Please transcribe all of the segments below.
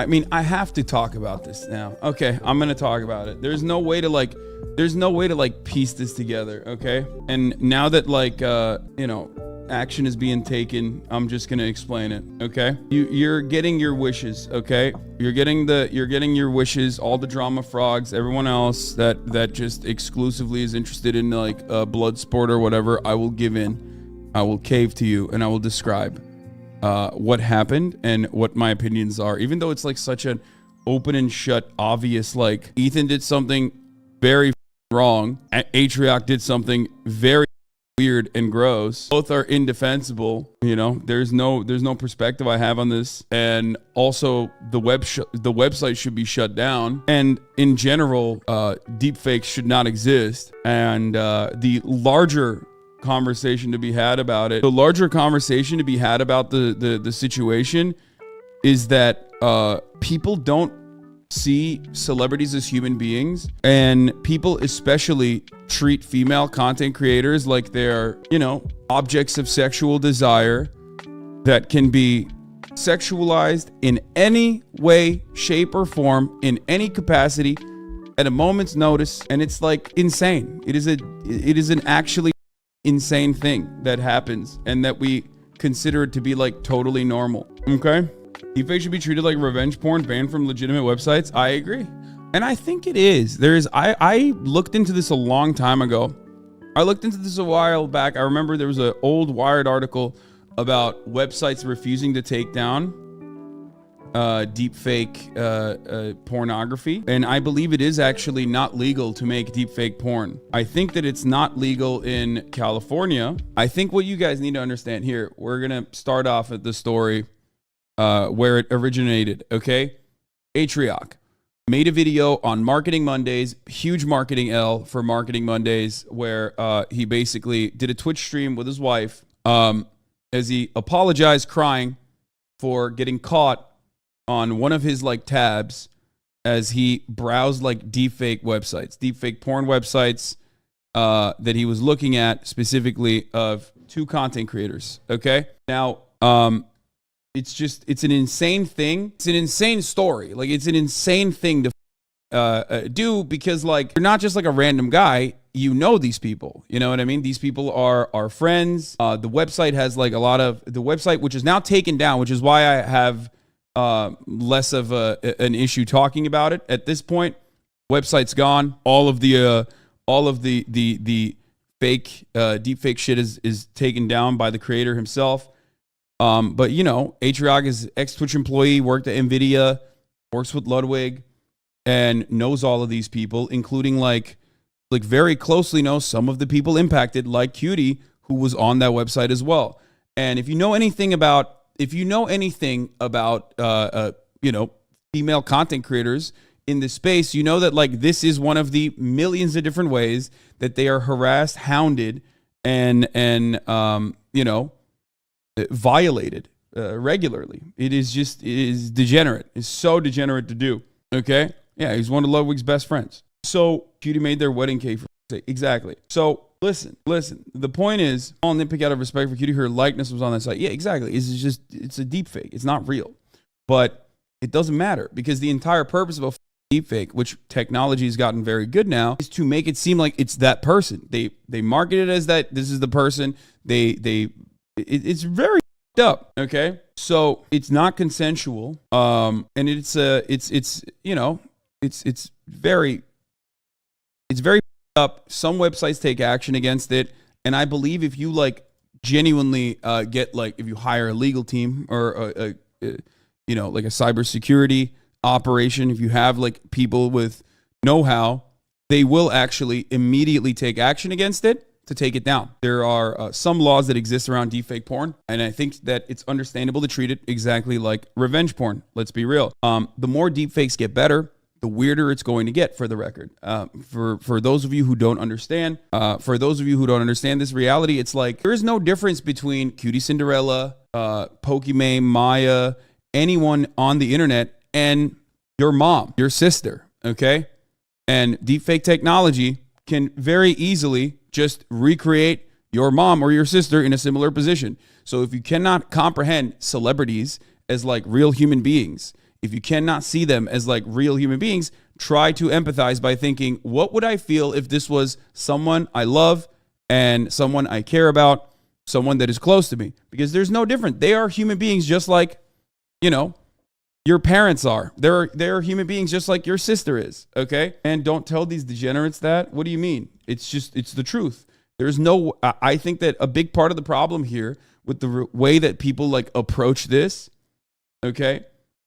I mean, I have to talk about this now. Okay, I'm gonna talk about it. There's no way to like piece this together, okay? And now that like you know, action is being taken, I'm just gonna explain it, okay? You're getting your wishes, okay? You're getting your wishes, all the drama frogs, everyone else that just exclusively is interested in like blood sport or whatever, I will give in. I will cave to you and I will describe what happened and what my opinions are, even though it's like such an open and shut obvious, like Ethan did something very wrong, Atrioc did something very weird and gross. Both are indefensible, you know. There's no perspective I have on this, and also the website should be shut down, and in general deepfakes should not exist. And the larger conversation to be had about it, the situation is that people don't see celebrities as human beings, and people especially treat female content creators like they're, you know, objects of sexual desire that can be sexualized in any way, shape, or form, in any capacity, at a moment's notice. And it's like insane. It is an actually insane thing that happens, and that we consider it to be like totally normal. Okay, deepfake should be treated like revenge porn, banned from legitimate websites. I agree, and I think it is. I looked into this a long time ago. I looked into this a while back. I remember there was an old Wired article about websites refusing to take down deepfake pornography, and I believe it is actually not legal to make deepfake porn. I think that it's not legal in California. I think what you guys need to understand here, we're gonna start off at the story where it originated. Okay, Atrioc made a video on Marketing Mondays, huge marketing L for Marketing Mondays, where he basically did a Twitch stream with his wife as he apologized, crying for getting caught on one of his like tabs as he browsed like deepfake websites, deepfake porn websites that he was looking at, specifically of two content creators. Okay, now it's an insane thing. It's an insane story. Like, it's an insane thing to do, because like, you're not just like a random guy. You know these people. You know what I mean? These people are friends. The website has like a lot of the website, which is now taken down, which is why I have less of an issue talking about it at this point. Website's gone. All of the fake deepfake shit is taken down by the creator himself. But you know, Atrioc is ex-Twitch employee, worked at Nvidia, works with Ludwig, and knows all of these people, including like very closely knows some of the people impacted, like QT, who was on that website as well. And if you know anything about you know, female content creators in this space, you know that like this is one of the millions of different ways that they are harassed, hounded, and you know, violated regularly. It is degenerate. It's so degenerate to do. Okay, yeah, he's one of Ludwig's best friends. So QT made their wedding cake for exactly. So listen. The point is, all nitpick out of respect for QT, her likeness was on that site. Yeah, exactly. It's a deep fake. It's not real. But it doesn't matter, because the entire purpose of a deep fake, which technology has gotten very good now, is to make it seem like it's that person. They market it as that this is the person. It's very up. Okay, so it's not consensual. And it's you know, it's very up. Some websites take action against it, and I believe if you like genuinely get like, if you hire a legal team or you know, like a cybersecurity operation, if you have like people with know-how, they will actually immediately take action against it to take it down. There are some laws that exist around deepfake porn, and I think that it's understandable to treat it exactly like revenge porn. Let's be real. The more deepfakes get better, the weirder it's going to get, for the record. For those of you who don't understand, this reality, it's like there is no difference between QTCinderella, Pokimane, Maya, anyone on the internet, and your mom, your sister, okay? And deepfake technology can very easily just recreate your mom or your sister in a similar position. So if you cannot comprehend celebrities as like real human beings, If you cannot see them as like real human beings, try to empathize by thinking, what would I feel if this was someone I love and someone I care about, someone that is close to me? Because there's no different. They are human beings just like, you know, your parents are. They're human beings just like your sister is, okay? And don't tell these degenerates that. What do you mean? It's the truth. I think that a big part of the problem here with the way that people like approach this, okay?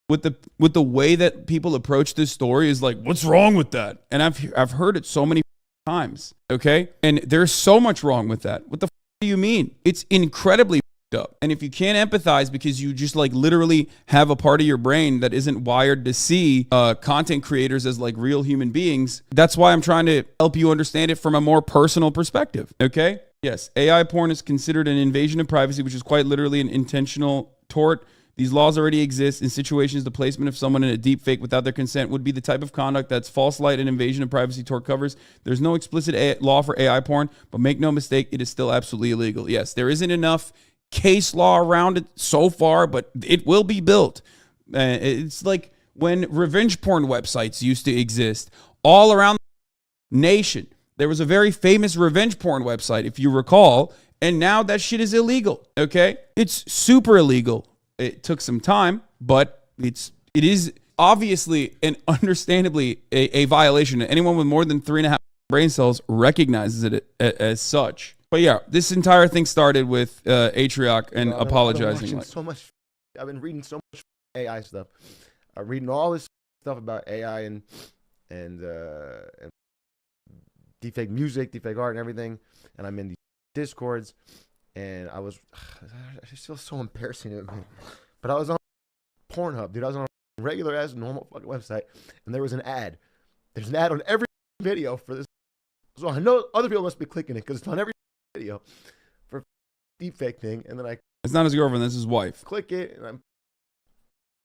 With the way that people approach this story is like, what's wrong with that? And I've heard it so many times, okay? And there's so much wrong with that. What the do you mean? It's incredibly up. And if you can't empathize because you just like literally have a part of your brain that isn't wired to see content creators as like real human beings, that's why I'm trying to help you understand it from a more personal perspective, okay? Yes, AI porn is considered an invasion of privacy, which is quite literally an intentional tort. These laws already exist. In situations, the placement of someone in a deep fake without their consent would be the type of conduct that's false light and invasion of privacy tort covers. There's no explicit law for AI porn, but make no mistake, it is still absolutely illegal. Yes, there isn't enough case law around it so far, but it will be built. It's like when revenge porn websites used to exist all around the nation. There was a very famous revenge porn website, if you recall, and now that shit is illegal, okay? It's super illegal. It took some time, but it is obviously and understandably a violation. Anyone with more than 3.5 brain cells recognizes it as such. But yeah, this entire thing started with Atrioc and apologizing. I've been reading so much AI stuff. I'm reading all this stuff about AI and deepfake music, deepfake art, and everything. And I'm in these discords, and I just feel so embarrassing to me. But I was on Pornhub, dude. I was on a regular ass normal fucking website, and there was an ad. There's an ad on every video for this. So I know other people must be clicking it because it's on every video for deepfake thing, and then it's not his girlfriend, that's his wife. Click it, and I'm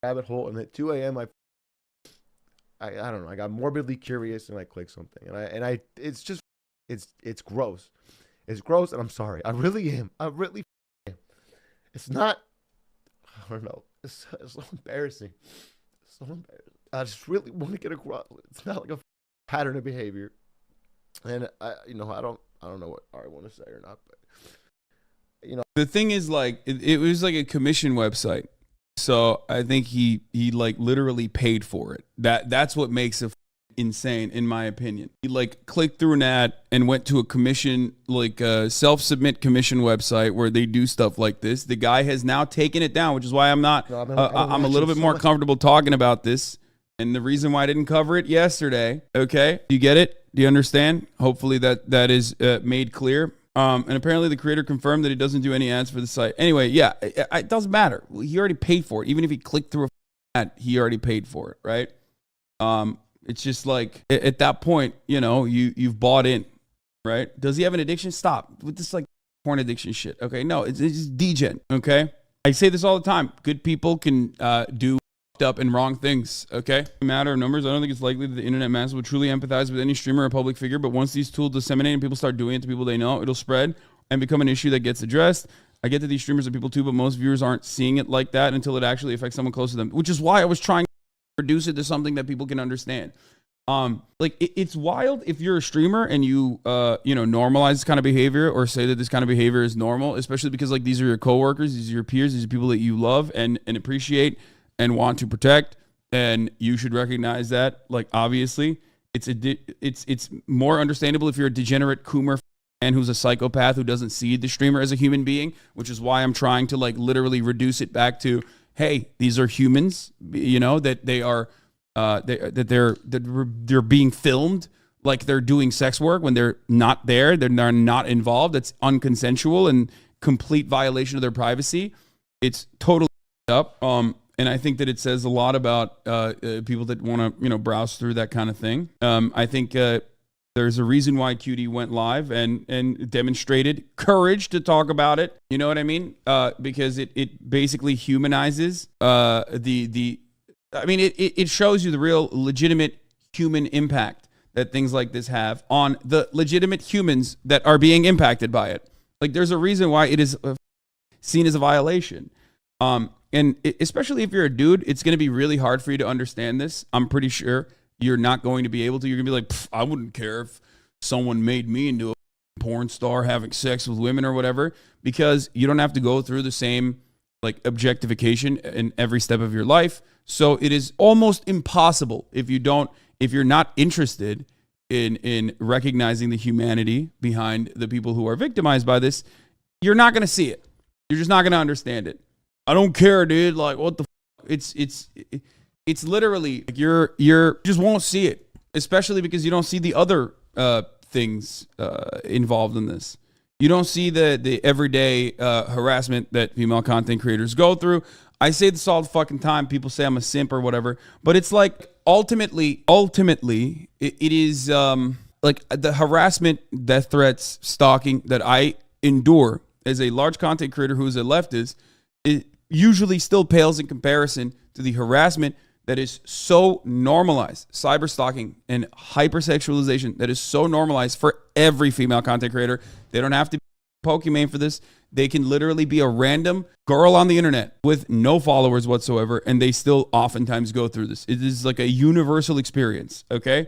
rabbit hole, and at 2 a.m. I don't know, I got morbidly curious, and I click something, and it's just it's gross. It's gross, and I'm sorry. I really am. I really am. It's not. I don't know. It's so embarrassing. It's so embarrassing. I just really want to get across. It's not like a pattern of behavior, and I don't know what I want to say or not, but the thing is, like, it was like a commission website, so I think he like literally paid for it. That's what makes it insane, in my opinion. He like clicked through an ad and went to a commission, like a self-submit commission website where they do stuff like this. The guy has now taken it down, which is why I'm a little bit more comfortable talking about this. And the reason why I didn't cover it yesterday, okay? Do you get it? Do you understand? Hopefully that is made clear. And apparently the creator confirmed that he doesn't do any ads for the site. Anyway, yeah, it doesn't matter. He already paid for it. Even if he clicked through a ad, he already paid for it, right? It's just like, at that point, you've bought in, right? Does he have an addiction? Stop with this like porn addiction shit, okay? No, it's just degen, okay? I say this all the time. Good people can do up and wrong things, okay? Matter of numbers, I don't think it's likely that the internet masses will truly empathize with any streamer or public figure, but once these tools disseminate and people start doing it to people they know, it'll spread and become an issue that gets addressed. I get that these streamers are people too, but most viewers aren't seeing it like that until it actually affects someone close to them, which is why I was trying to reduce it to something that people can understand. It's wild if you're a streamer and you normalize this kind of behavior or say that this kind of behavior is normal, especially because like these are your coworkers, these are your peers, these are people that you love and appreciate and want to protect, and you should recognize that. Like, obviously, it's more understandable if you're a degenerate Coomer fan who's a psychopath who doesn't see the streamer as a human being, which is why I'm trying to like literally reduce it back to, hey, these are humans, that they are they're being filmed like they're doing sex work when they're not there, they're not involved. That's unconsensual and complete violation of their privacy. It's totally up. And I think that it says a lot about people that want to, browse through that kind of thing. I think there's a reason why QT went live and demonstrated courage to talk about it. You know what I mean? Because it basically humanizes it shows you the real legitimate human impact that things like this have on the legitimate humans that are being impacted by it. Like, there's a reason why it is seen as a violation. And especially if you're a dude, it's going to be really hard for you to understand this. I'm pretty sure you're not going to be able to. You're going to be like, I wouldn't care if someone made me into a porn star having sex with women or whatever, because you don't have to go through the same like objectification in every step of your life. So it is almost impossible if you're not interested in recognizing the humanity behind the people who are victimized by this, you're not going to see it. You're just not going to understand it. I don't care, dude. Like, what the it's literally like you just won't see it, especially because you don't see the other things involved in this. You don't see the everyday harassment that female content creators go through. I say this all the fucking time. People say I'm a simp or whatever, but it's like ultimately, it is like the harassment, death threats, stalking that I endure as a large content creator who is a leftist. It usually still pales in comparison to the harassment that is so normalized, cyber stalking and hypersexualization that is so normalized for every female content creator. They don't have to be Pokemon for this. They can literally be a random girl on the internet with no followers whatsoever, and they still oftentimes go through this. It is like a universal experience, okay?